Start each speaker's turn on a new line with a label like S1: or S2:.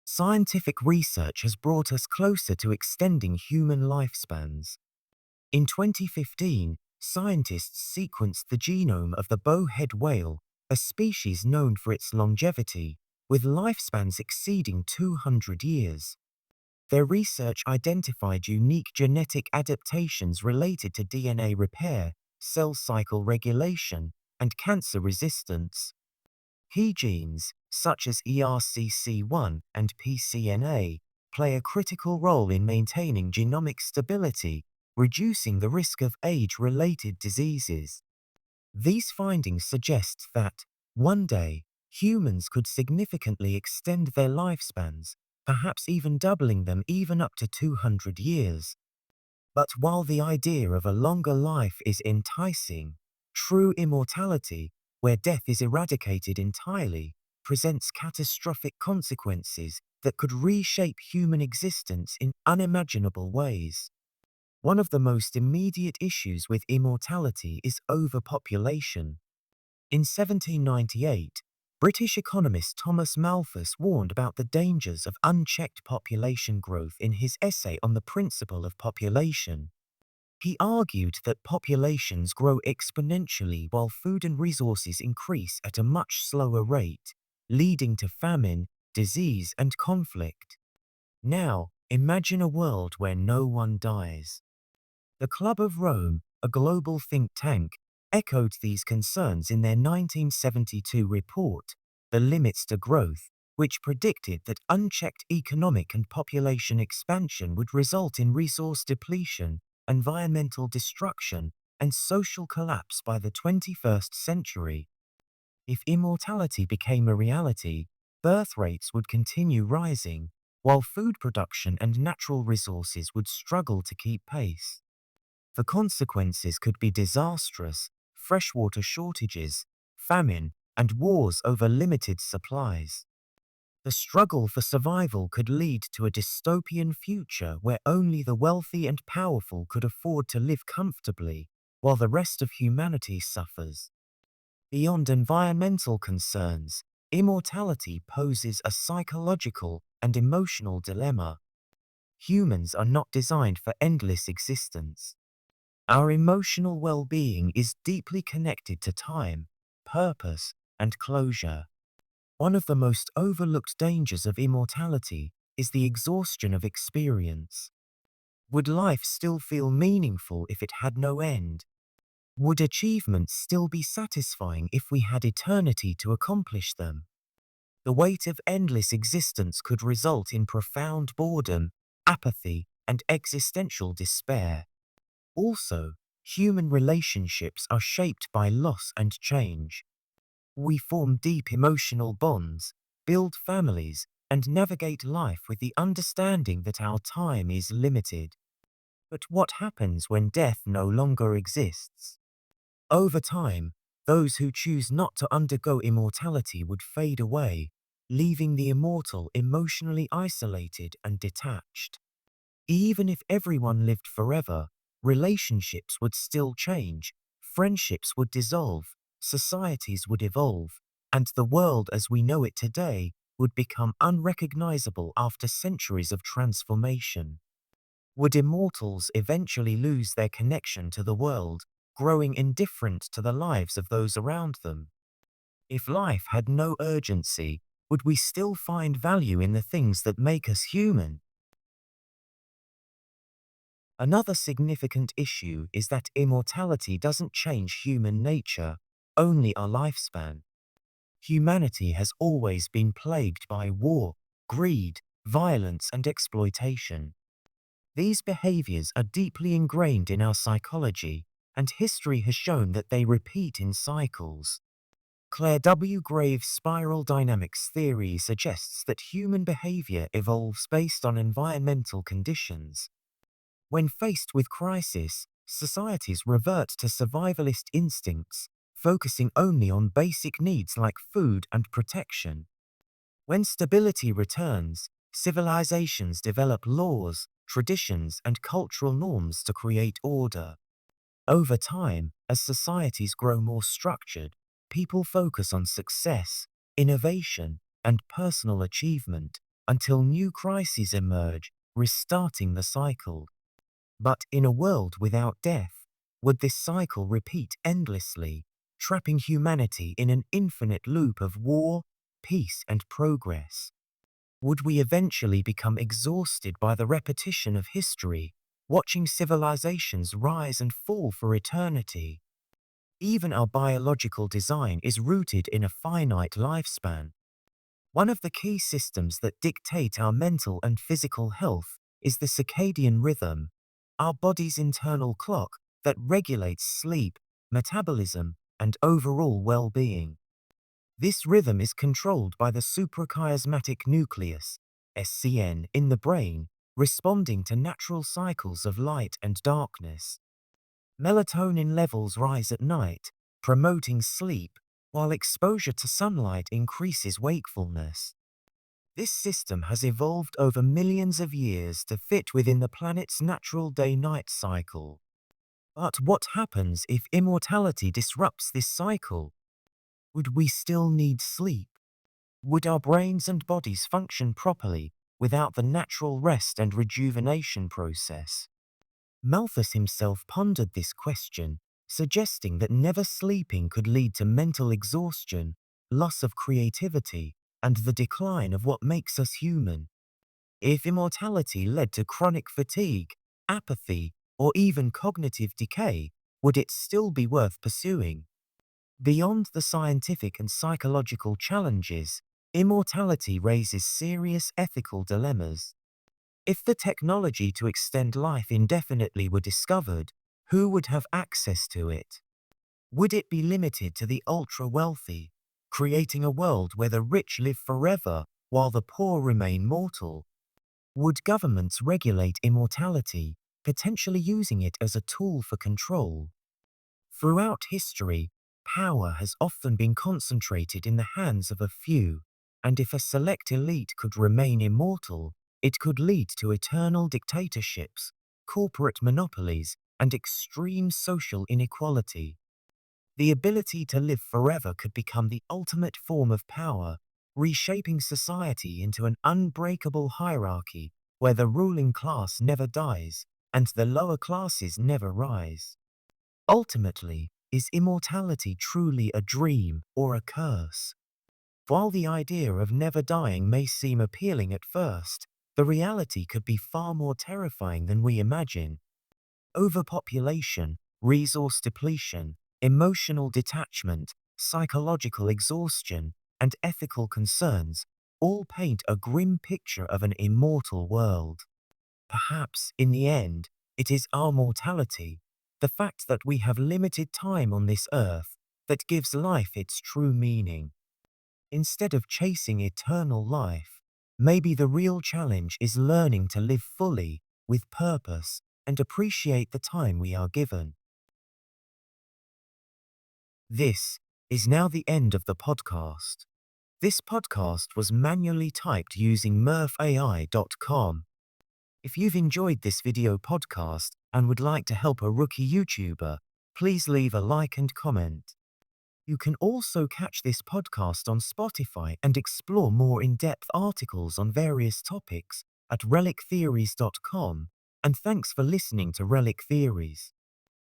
S1: Scientific research has brought us closer to extending human lifespans. In 2015, scientists sequenced the genome of the bowhead whale, a species known for its longevity, with lifespans exceeding 200 years. Their research identified unique genetic adaptations related to DNA repair, cell cycle regulation, and cancer resistance. Key genes, such as ERCC1 and PCNA, play a critical role in maintaining genomic stability, reducing the risk of age-related diseases. These findings suggest that, one day, humans could significantly extend their lifespans, perhaps even doubling them even up to 200 years. But while the idea of a longer life is enticing, true immortality, where death is eradicated entirely, presents catastrophic consequences that could reshape human existence in unimaginable ways. One of the most immediate issues with immortality is overpopulation. In 1798, British economist Thomas Malthus warned about the dangers of unchecked population growth in his essay on the principle of population. He argued that populations grow exponentially while food and resources increase at a much slower rate, leading to famine, disease, and conflict. Now, imagine a world where no one dies. The Club of Rome, a global think tank, echoed these concerns in their 1972 report, The Limits to Growth, which predicted that unchecked economic and population expansion would result in resource depletion, environmental destruction, and social collapse by the 21st century. If immortality became a reality, birth rates would continue rising, while food production and natural resources would struggle to keep pace. The consequences could be disastrous: freshwater shortages, famine, and wars over limited supplies. The struggle for survival could lead to a dystopian future where only the wealthy and powerful could afford to live comfortably, while the rest of humanity suffers. Beyond environmental concerns, immortality poses a psychological and emotional dilemma. Humans are not designed for endless existence. Our emotional well-being is deeply connected to time, purpose, and closure. One of the most overlooked dangers of immortality is the exhaustion of experience. Would life still feel meaningful if it had no end? Would achievements still be satisfying if we had eternity to accomplish them? The weight of endless existence could result in profound boredom, apathy, and existential despair. Also, human relationships are shaped by loss and change. We form deep emotional bonds, build families, and navigate life with the understanding that our time is limited. But what happens when death no longer exists? Over time, those who choose not to undergo immortality would fade away, leaving the immortal emotionally isolated and detached. Even if everyone lived forever, relationships would still change, friendships would dissolve, societies would evolve, and the world as we know it today would become unrecognizable after centuries of transformation. Would immortals eventually lose their connection to the world, growing indifferent to the lives of those around them? If life had no urgency, would we still find value in the things that make us human? Another significant issue is that immortality doesn't change human nature, only our lifespan. Humanity has always been plagued by war, greed, violence, and exploitation. These behaviors are deeply ingrained in our psychology, and history has shown that they repeat in cycles. Claire W. Graves' spiral dynamics theory suggests that human behavior evolves based on environmental conditions. When faced with crisis, societies revert to survivalist instincts, focusing only on basic needs like food and protection. When stability returns, civilizations develop laws, traditions, and cultural norms to create order. Over time, as societies grow more structured, people focus on success, innovation, and personal achievement, until new crises emerge, restarting the cycle. But in a world without death, would this cycle repeat endlessly, trapping humanity in an infinite loop of war, peace, and progress? Would we eventually become exhausted by the repetition of history, watching civilizations rise and fall for eternity? Even our biological design is rooted in a finite lifespan. One of the key systems that dictate our mental and physical health is the circadian rhythm, our body's internal clock that regulates sleep, metabolism, and overall well-being. This rhythm is controlled by the suprachiasmatic nucleus, SCN, in the brain, responding to natural cycles of light and darkness. Melatonin levels rise at night, promoting sleep, while exposure to sunlight increases wakefulness. This system has evolved over millions of years to fit within the planet's natural day-night cycle. But what happens if immortality disrupts this cycle? Would we still need sleep? Would our brains and bodies function properly without the natural rest and rejuvenation process? Malthus himself pondered this question, suggesting that never sleeping could lead to mental exhaustion, loss of creativity, and the decline of what makes us human. If immortality led to chronic fatigue, apathy, or even cognitive decay, would it still be worth pursuing? Beyond the scientific and psychological challenges, immortality raises serious ethical dilemmas. If the technology to extend life indefinitely were discovered, who would have access to it? Would it be limited to the ultra-wealthy, creating a world where the rich live forever while the poor remain mortal? Would governments regulate immortality, potentially using it as a tool for control? Throughout history, power has often been concentrated in the hands of a few, and if a select elite could remain immortal, it could lead to eternal dictatorships, corporate monopolies, and extreme social inequality. The ability to live forever could become the ultimate form of power, reshaping society into an unbreakable hierarchy where the ruling class never dies and the lower classes never rise. Ultimately, is immortality truly a dream or a curse? While the idea of never dying may seem appealing at first, the reality could be far more terrifying than we imagine. Overpopulation, resource depletion, emotional detachment, psychological exhaustion, and ethical concerns all paint a grim picture of an immortal world. Perhaps, in the end, it is our mortality, the fact that we have limited time on this earth, that gives life its true meaning. Instead of chasing eternal life, maybe the real challenge is learning to live fully, with purpose, and appreciate the time we are given. This is now the end of the podcast. This podcast was manually typed using murph.ai.com. If you've enjoyed this video podcast and would like to help a rookie YouTuber, please leave a like and comment. You can also catch this podcast on Spotify and explore more in-depth articles on various topics at relictheories.com. And thanks for listening to Relic Theories.